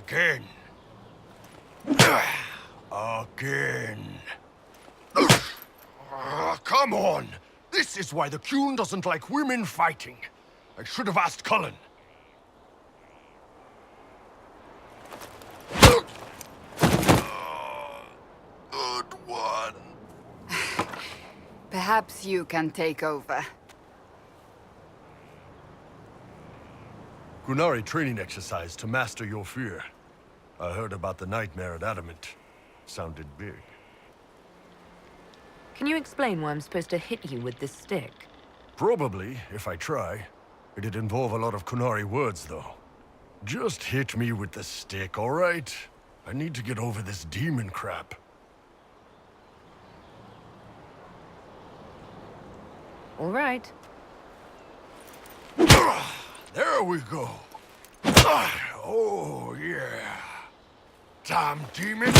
Again. Again. Come on! This is why the Qun doesn't like women fighting. I should have asked Cullen. Good one. Perhaps you can take over. Qunari training exercise to master your fear. I heard about the nightmare at Adamant. Sounded big. Can you explain why I'm supposed to hit you with this stick? Probably, if I try. It'd involve a lot of Qunari words, though. Just hit me with the stick, all right? I need to get over this demon crap. All right. There we go. Oh, yeah. Damn demon.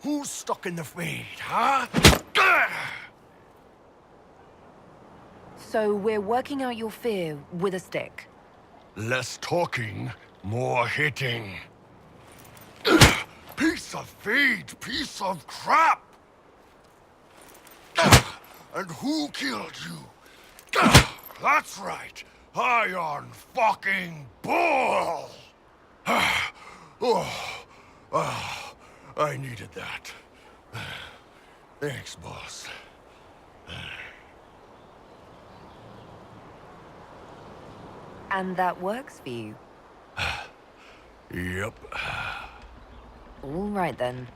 Who's stuck in the fade, huh? So we're working out your fear with a stick. Less talking, more hitting. Piece of fade, piece of crap! And who killed you? That's right, Iron fucking Bull! I needed that. Thanks, boss. And that works for you? Yep. All right then.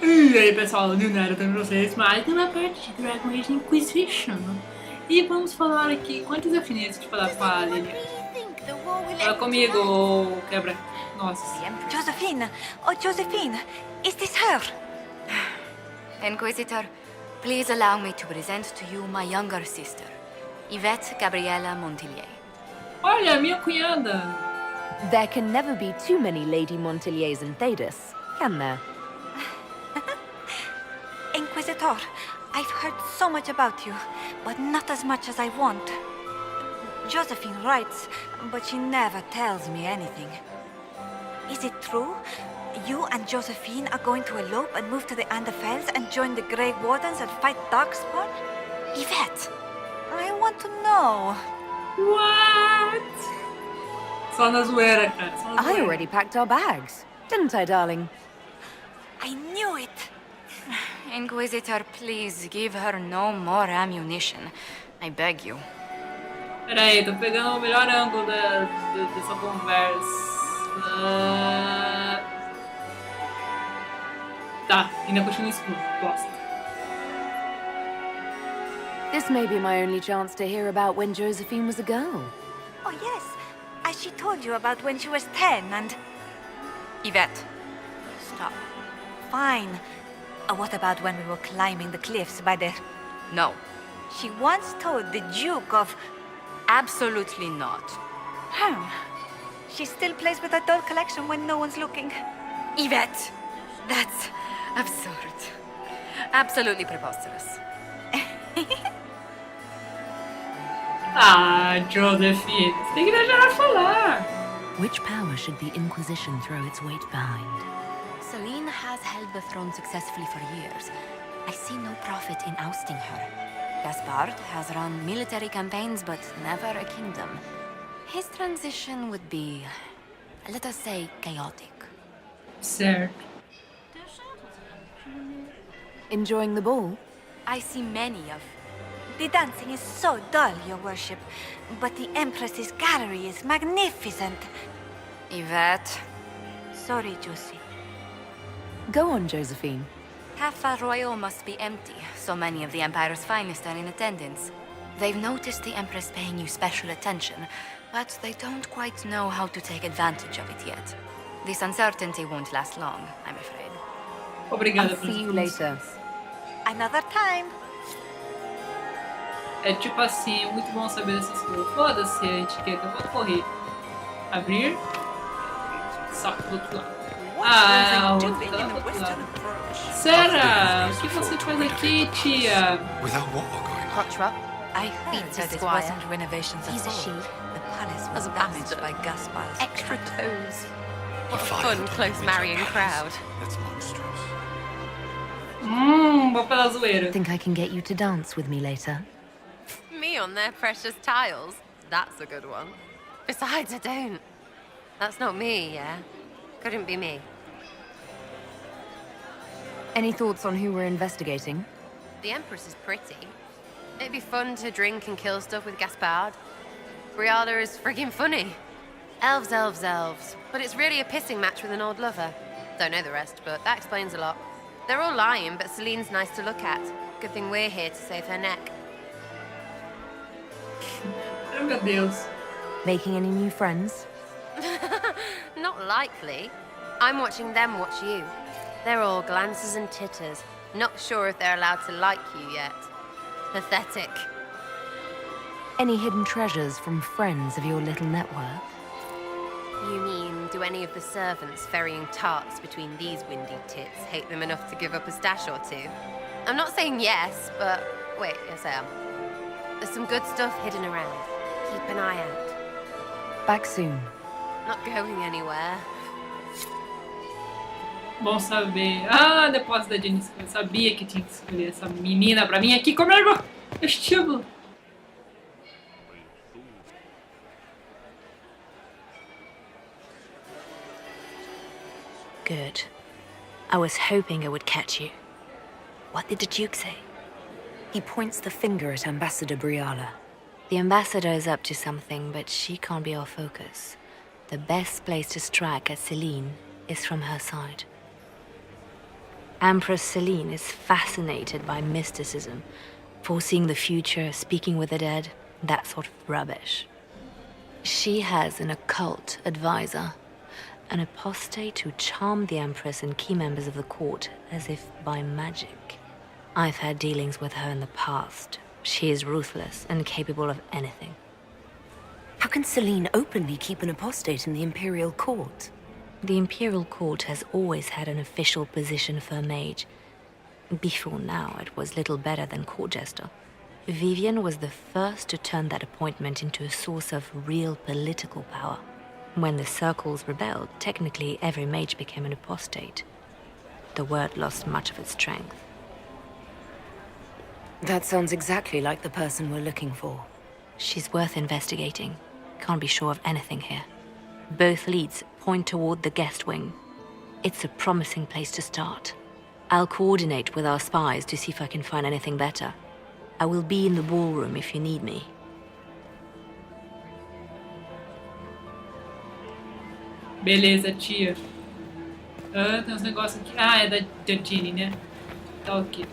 E aí pessoal, Leliana com vocês mais uma parte de Dragon Age Inquisition. E vamos falar aqui quantos definidos de falar com a Leliana. Fala comigo, quebra. Nossa. Josephine! Oh, Josephine! Is this her? Inquisitor, please allow me to present to you my younger sister, Yvette Gabriella Montillier. Olha, minha cunhada. There can never be too many Lady Montilliers in Thedas, can there? Inquisitor, I've heard so much about you, but not as much as I want. Josephine writes, but she never tells me anything. Is it true? You and Josephine are going to elope and move to the Anderfells and join the Grey Wardens and fight Darkspawn? Yvette, I want to know. What? Só na zoeira, cara. Só na I zoeira. already packed our bags, didn't I, darling? I knew it. Inquisitor, please give her no more ammunition. I beg you. Pera aí, tô pegando o melhor ângulo dessa conversa. Tá, ainda continua escuro. Bosta. This may be my only chance to hear about when Josephine was a girl. Oh, yes. As she told you about when she was 10 and... Yvette, Stop. Fine. What about when we were climbing the cliffs by the... no. She once told the Duke of... Absolutely not. Huh. She still plays with her doll collection when no one's looking. Yvette, that's absurd. Absolutely preposterous. Ah, Josephine, você tem que deixar ela falar. Which power should the Inquisition throw its weight behind? Celine has held the throne successfully for years. I see no profit in ousting her. Gaspard has run military campaigns, but never a kingdom. His transition would be, let us say, chaotic. Certo. Enjoying the ball? I see many of... The dancing is so dull, Your Worship. But the Empress's gallery is magnificent. Yvette, Sorry, Josie. Go on, Josephine. Half Royal must be empty. So many of the Empire's finest are in attendance. They've noticed the Empress paying you special attention, but they don't quite know how to take advantage of it yet. This uncertainty won't last long, I'm afraid. Obrigada I'll pelas see you later. Another time. É tipo assim, é muito bom saber essas coisas. Foda-se a etiqueta, eu vou correr. Abrir. Só do outro lado. Ah, Sarah, o que você faz aqui, tia? Without war going on. Hotch up. I heard Beats that the it squire. wasn't renovations He's a at all. she. The palace was As a damaged bastard. by Gaspar's Extra plan. toes. He Fun, fired on close the marrying Veja crowd. palace. That's monstrous. Vou pela zoeira. Think I can get you to dance with me later? Me on their precious tiles. That's a good one. Besides, I don't. That's not me, yeah? Couldn't be me. Any thoughts on who we're investigating? The Empress is pretty. It'd be fun to drink and kill stuff with Gaspard. Briala is friggin' funny. Elves, elves, elves. But it's really a pissing match with an old lover. Don't know the rest, but that explains a lot. They're all lying, but Celine's nice to look at. Good thing we're here to save her neck. Oh, meu Deus. Making any new friends? Not likely. I'm watching them watch you. They're all glances and titters. Not sure if they're allowed to like you yet. Pathetic. Any hidden treasures from friends of your little network? You mean, do any of the servants ferrying tarts between these windy tits hate them enough to give up a stash or two? I'm not saying yes, but wait, yes I am. There's some good stuff hidden around. Keep an eye out. Back soon. Not going anywhere. Bom saber. Ah, depósito da Jenny. Eu sabia que tinha que escolher essa menina pra mim aqui comigo. Estímulo. Good. I was hoping I would catch you. What did the Duke say? He points the finger at Ambassador Briala. The ambassador is up to something, but she can't be our focus. The best place to strike at Celine is from her side. Empress Celine is fascinated by mysticism, foreseeing the future, speaking with the dead, that sort of rubbish. She has an occult advisor, an apostate who charmed the Empress and key members of the court as if by magic. I've had dealings with her in the past. She is ruthless and capable of anything. How can Celine openly keep an apostate in the Imperial Court? The Imperial Court has always had an official position for a mage. Before now, it was little better than court jester. Vivian was the first to turn that appointment into a source of real political power. When the circles rebelled, technically every mage became an apostate. The word lost much of its strength. That sounds exactly like the person we're looking for. She's worth investigating. Can't be sure of anything here. Both leads point toward the guest wing. It's a promising place to start. I'll coordinate with our spies to see if I can find anything better. I will be in the ballroom if you need me. Beleza, tia. Ah, tem uns negócios aqui. Ah, é da Jenny, né? Tá ok.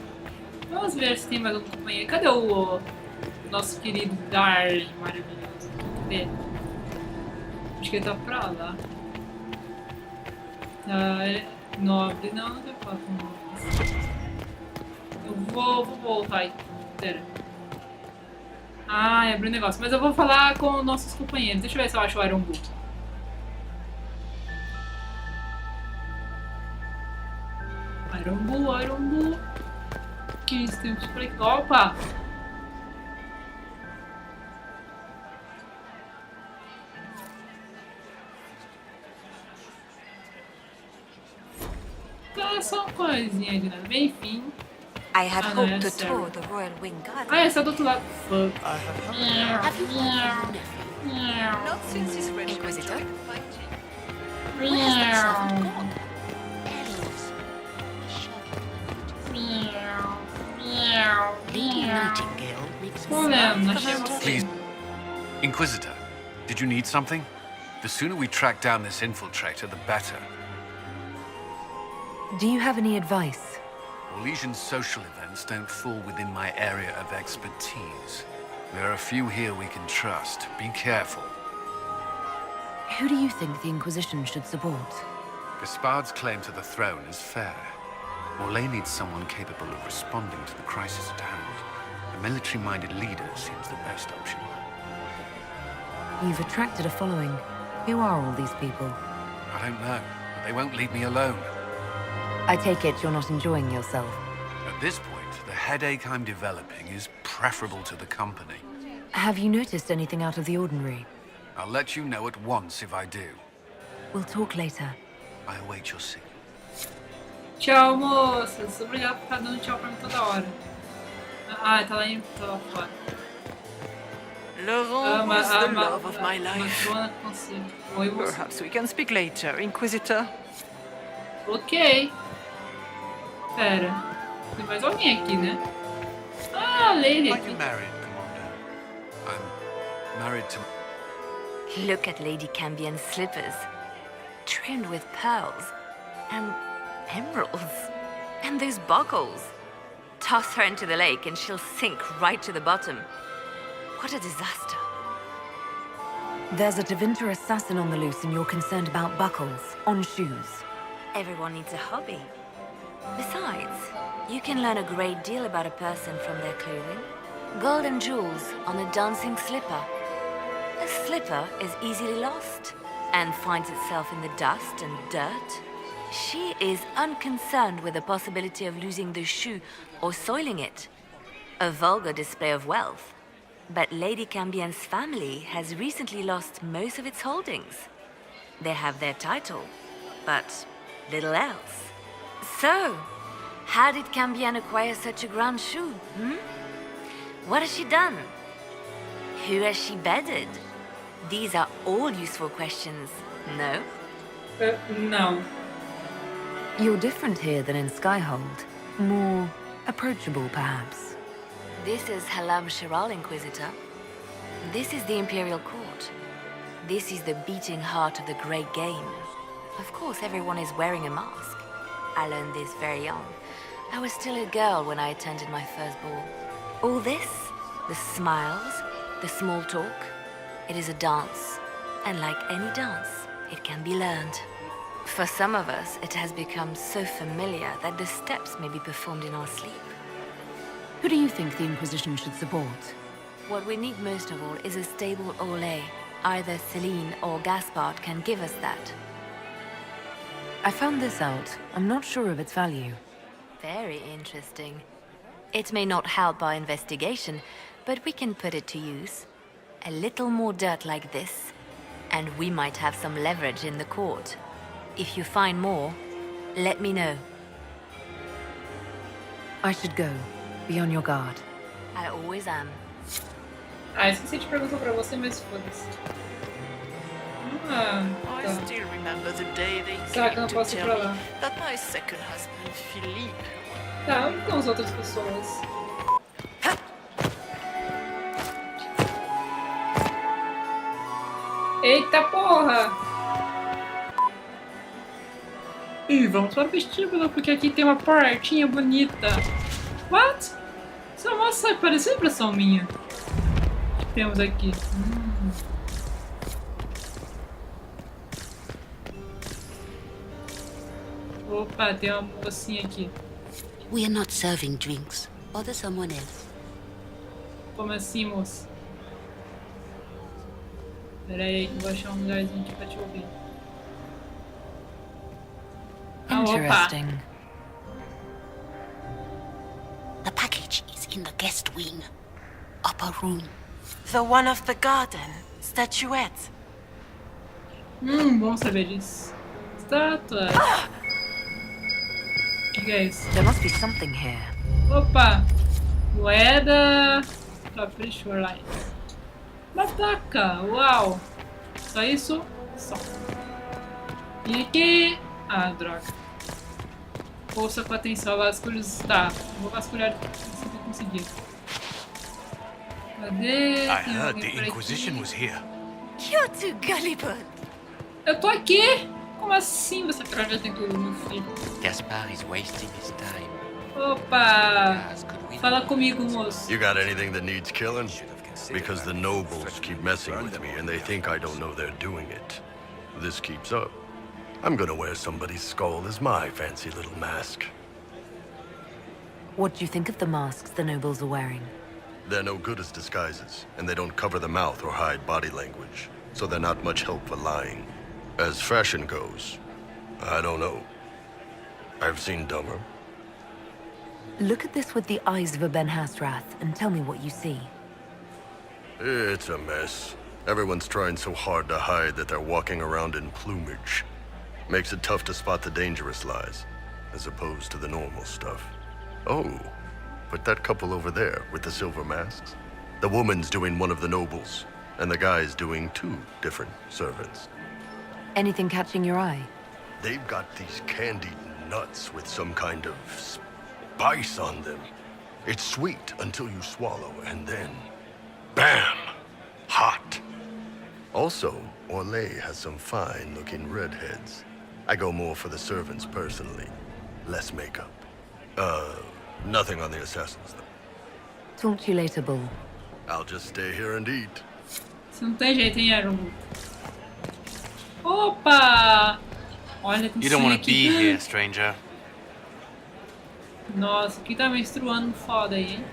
Vamos ver se tem mais algum companheiro. Cadê o nosso querido Darge maravilhoso? Cadê? Acho que ele tá pra lá. Tá, é nobre. Não, não tem falar com nobre. Eu vou voltar aí. Pera. Ah, abriu um negócio. Mas eu vou falar com nossos companheiros. Deixa eu ver se eu acho o Iron Bull. Iron Bull, Iron Bull. Que isso, tem por aqui. Opa! É só uma coisinha de nada. Bem, enfim. I had Ah, no, hoped to yes, sir. tour the Royal Wing Garden. Ah, essa é do outro lado. Fuck. Not since his Inquisitor? Problema, achei você. Please. Inquisitor, did you need something? The sooner we track down this infiltrator, the better. Do you have any advice? Orlesian social events don't fall within my area of expertise. There are a few here we can trust. Be careful. Who do you think the Inquisition should support? Gaspard's claim to the throne is fair. Morlaix needs someone capable of responding to the crisis at hand. A military-minded leader seems the best option. You've attracted a following. Who are all these people? I don't know. but they won't leave me alone. I take it you're not enjoying yourself. At this point, the headache I'm developing is preferable to the company. Have you noticed anything out of the ordinary? I'll let you know at once if I do. We'll talk later. I await your signal. Tchau, moças. Obrigado por ficar dando tchau pra mim toda hora. Ah, tá lá fora. Laurent was the love of my life. Joana consigo. Oi, moça. Perhaps we can speak later, Inquisitor. Ok. Pera. Tem mais alguém aqui, né? Ah, Lady Are aqui. you married, Commander? I'm married to... Look at Lady Cambien's slippers. Trimmed with pearls. And emeralds. And those buckles. Toss her into the lake and she'll sink right to the bottom. What a disaster. There's a Tevinter assassin on the loose and you're concerned about buckles on shoes. Everyone needs a hobby. Besides, you can learn a great deal about a person from their clothing. Gold and jewels on a dancing slipper. A slipper is easily lost and finds itself in the dust and dirt. She is unconcerned with the possibility of losing the shoe or soiling it. A vulgar display of wealth. But Lady Cambien's family has recently lost most of its holdings. They have their title, but little else. So, how did Cambien acquire such a grand shoe, What has she done? Who has she bedded? These are all useful questions, no? Não. You're different here than in Skyhold. More approachable, perhaps. This is Halam Shiral, Inquisitor. This is the Imperial Court. This is the beating heart of the Great Game. Of course, everyone is wearing a mask. I learned this very young. I was still a girl when I attended my first ball. All this, the smiles, the small talk, it is a dance. And like any dance, it can be learned. For some of us, it has become so familiar that the steps may be performed in our sleep. Who do you think the Inquisition should support? What we need most of all is a stable Olay. Either Celine or Gaspard can give us that. I found this out. I'm not sure of its value. Very interesting. It may not help our investigation, but we can put it to use. A little more dirt like this, and we might have some leverage in the court. If you find more, let me know. I should go. Be on your guard. I always am. Ah, esqueci de perguntar pra você, mas foda-se. Ah, I tá. still remember the day they Será que eu came não to posso ir tell pra me lá? that my second husband, Philippe, Tá, onde estão as outras pessoas? Eita porra! Ih, vamos para o vestíbulo, porque aqui tem uma portinha bonita. What? Essa moça pareceu impressão minha. O que temos aqui? Opa, tem uma mocinha aqui. We are not serving drinks. Bother someone else. Como assim, moça? Pera aí, que eu vou achar um lugarzinho aqui pra te ouvir. Ah, opa! Interesting. The package is in the guest wing. Upper room. The one of the garden. Statuette. Bom saber disso. Estátua. O que é isso? There must be something here. Opa! Moeda. Capri Shoreline. Bataca! Uau! Só isso? Só. E aqui. Ah, droga. Ouça com atenção, vasculhos. Tá, vou vasculhar se eu conseguir. Cadê? I Tem heard alguém the por aqui? Inquisition was here. You're too gullible. Eu tô aqui! Como assim você já tem tudo, meu filho? Gaspard is wasting his time. Opa! Fala comigo, moço. You got anything that needs killing? Because the nobles keep messing with me and they think I don't know they're doing it. If this keeps up, I'm gonna wear somebody's skull as my fancy little mask. What do you think of the masks the nobles are wearing? They're no good as disguises, and they don't cover the mouth or hide body language, so they're not much help for lying. As fashion goes, I don't know. I've seen dumber. Look at this with the eyes of a Ben Hasrath and tell me what you see. It's a mess. Everyone's trying so hard to hide that they're walking around in plumage. Makes it tough to spot the dangerous lies, as opposed to the normal stuff. Oh, but that couple over there with the silver masks? The woman's doing one of the nobles, and the guy's doing 2 different servants. Anything catching your eye? They've got these candied nuts with some kind of spice on them. It's sweet until you swallow, and then, bam! Hot. Also, Orlais has some fine-looking redheads. I go more for the servants personally. Less makeup. Nothing on the assassins, though. Talk to you later, Bull. I'll just stay here and eat. Isso não tem jeito, hein, Arumbo? Opa! Olha, tem You don't want to aqui. be here, stranger. Nossa, aqui tá menstruando foda aí, hein?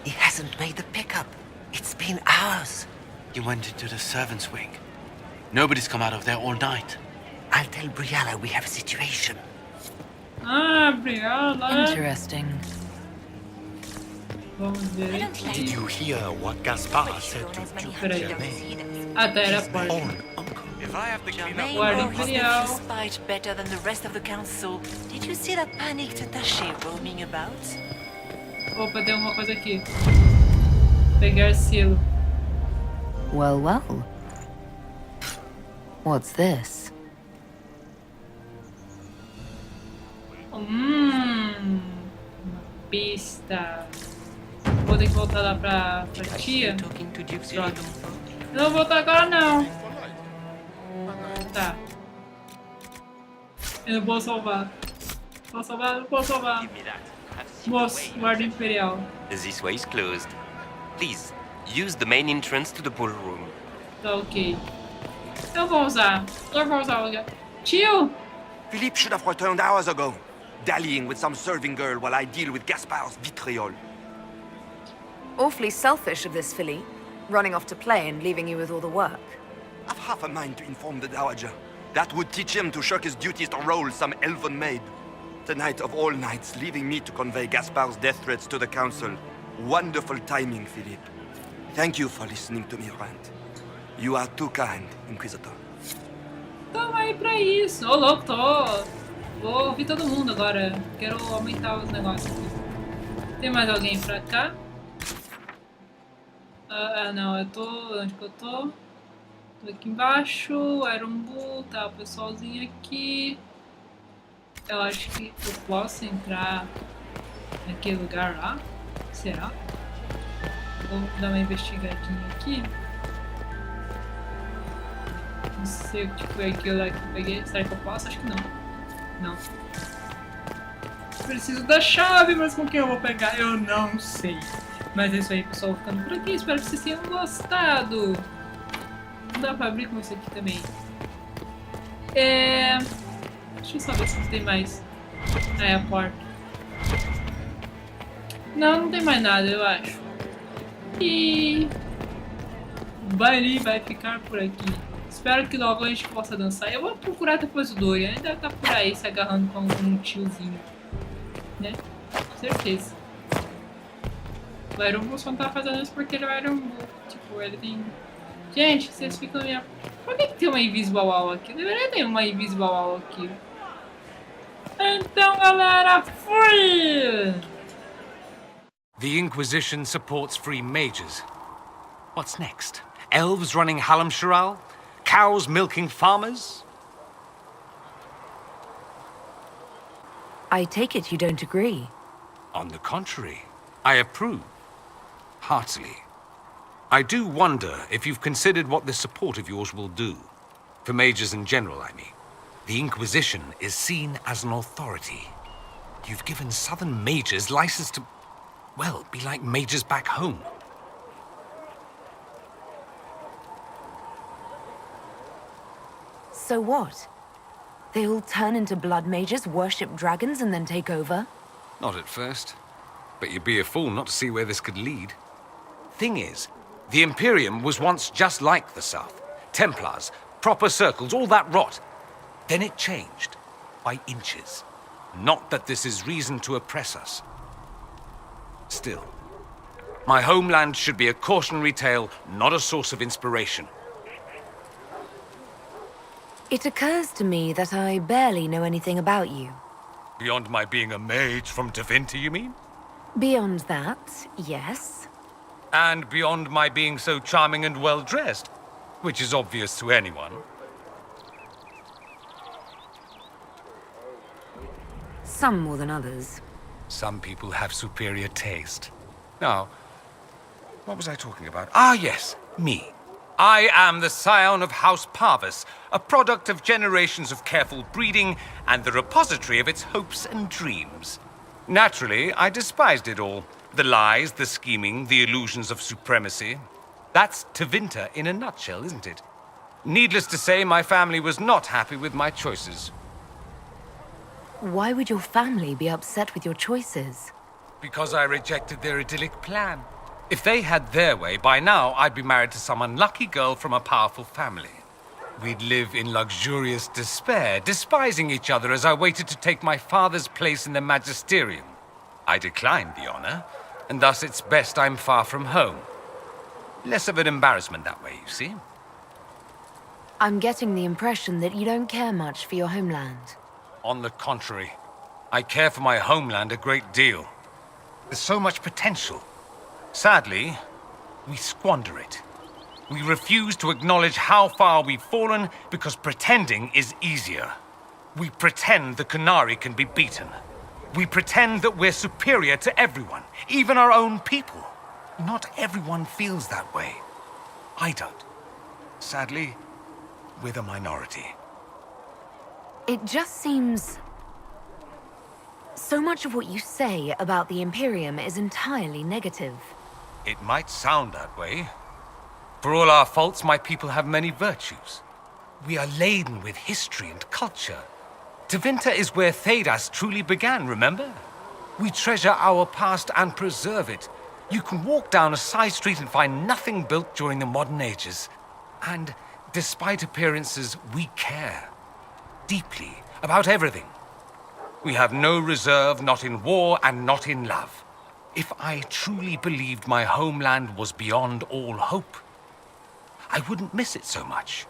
He hasn't made the pickup. It's been hours. You went into the servants' wing. Nobody's come out of there all night. I'll tell Briala we have a situation. Ah, obrigada. Interesting. Vamos ver I don't aqui. like Did you hear what Gaspar said to Peraí. Ah, tá, era a porta. If I have to clean up... Guarda Germain was the Imperial. spite better than the rest of the council. Did you see that panicked attaché roaming about? Opa, tem alguma coisa aqui. Pegar selo. Well, well. What's this? Uma pista. Vou ter que voltar lá pra tia. Talking to Duke Pronto. Eu não vou voltar agora não. Tá. Eu não vou salvar. Vou salvar, não posso salvar. Give me that. I've seen the Moço, way. guarda imperial. This way is closed. Please, use the main entrance to the ballroom. Tá ok. Eu vou usar. Eu vou usar o lugar. Tio! Philippe should have returned hours ago, dallying with some serving girl while I deal with Gaspard's vitriol. Awfully selfish of this filly, running off to play and leaving you with all the work. I've half a mind to inform the Dowager. That would teach him to shirk his duties to roll some elven maid. Tonight of all nights, leaving me to convey Gaspard's death threats to the council. Wonderful timing, Philippe. Thank you for listening to me rant. You are too kind, Inquisitor. Tamo aí pra isso. Ô, louco, tô. Vou ouvir todo mundo agora. Quero aumentar os negócios aqui. Tem mais alguém pra cá? Não, eu tô... Onde que eu tô? Tô aqui embaixo. Arumbu, tá o pessoalzinho aqui. Eu acho que eu posso entrar naquele lugar lá. Será? Vou dar uma investigadinha aqui. Não sei o que foi aquilo lá que eu peguei. Será que eu posso? Acho que não. Não. Preciso da chave, mas com quem eu vou pegar? Eu não sei. Mas é isso aí, pessoal. Vou ficando por aqui. Espero que vocês tenham gostado. Não dá pra abrir com isso aqui também. Deixa eu só ver se tem mais. Ah, é a porta. Não, não tem mais nada, eu acho. E o baile vai ficar por aqui. Espero que logo a gente possa dançar. Eu vou procurar depois o Dorian. Ele deve estar por aí se agarrando com um tiozinho. Né? Certeza. O Arumbu só não tá fazendo isso porque ele é o Arumbu. Tipo, ele tem... Gente, vocês ficam na minha... Por que tem uma Invisible Wall aqui? Deveria ter uma Invisible Wall aqui. Então, galera, fui! The Inquisition supports free mages. What's next? Elves running Hallam-Sharal? Cows milking farmers? I take it you don't agree. On the contrary, I approve. Heartily. I do wonder if you've considered what this support of yours will do. For mages in general, I mean. The Inquisition is seen as an authority. You've given southern mages license to, well, be like mages back home. So what? They all turn into blood mages, worship dragons, and then take over? Not at first. But you'd be a fool not to see where this could lead. Thing is, the Imperium was once just like the South. Templars, proper circles, all that rot. Then it changed, by inches. Not that this is reason to oppress us. Still, my homeland should be a cautionary tale, not a source of inspiration. It occurs to me that I barely know anything about you. Beyond my being a mage from Deventer, you mean? Beyond that, yes. And beyond my being so charming and well-dressed, which is obvious to anyone. Some more than others. Some people have superior taste. Now, what was I talking about? Ah, yes, me. I am the scion of House Parvis, a product of generations of careful breeding and the repository of its hopes and dreams. Naturally, I despised it all. The lies, the scheming, the illusions of supremacy. That's Tevinter in a nutshell, isn't it? Needless to say, my family was not happy with my choices. Why would your family be upset with your choices? Because I rejected their idyllic plan. If they had their way, by now I'd be married to some unlucky girl from a powerful family. We'd live in luxurious despair, despising each other as I waited to take my father's place in the magisterium. I declined the honor, and thus it's best I'm far from home. Less of an embarrassment that way, you see. I'm getting the impression that you don't care much for your homeland. On the contrary, I care for my homeland a great deal. There's so much potential. Sadly, we squander it. We refuse to acknowledge how far we've fallen because pretending is easier. We pretend the Canary can be beaten. We pretend that we're superior to everyone, even our own people. Not everyone feels that way. I don't. Sadly, we're the minority. It just seems... So much of what you say about the Imperium is entirely negative. It might sound that way. For all our faults, my people have many virtues. We are laden with history and culture. Tevinter is where Thedas truly began, remember? We treasure our past and preserve it. You can walk down a side street and find nothing built during the modern ages. And despite appearances, we care. Deeply, about everything. We have no reserve, not in war and not in love. If I truly believed my homeland was beyond all hope, I wouldn't miss it so much.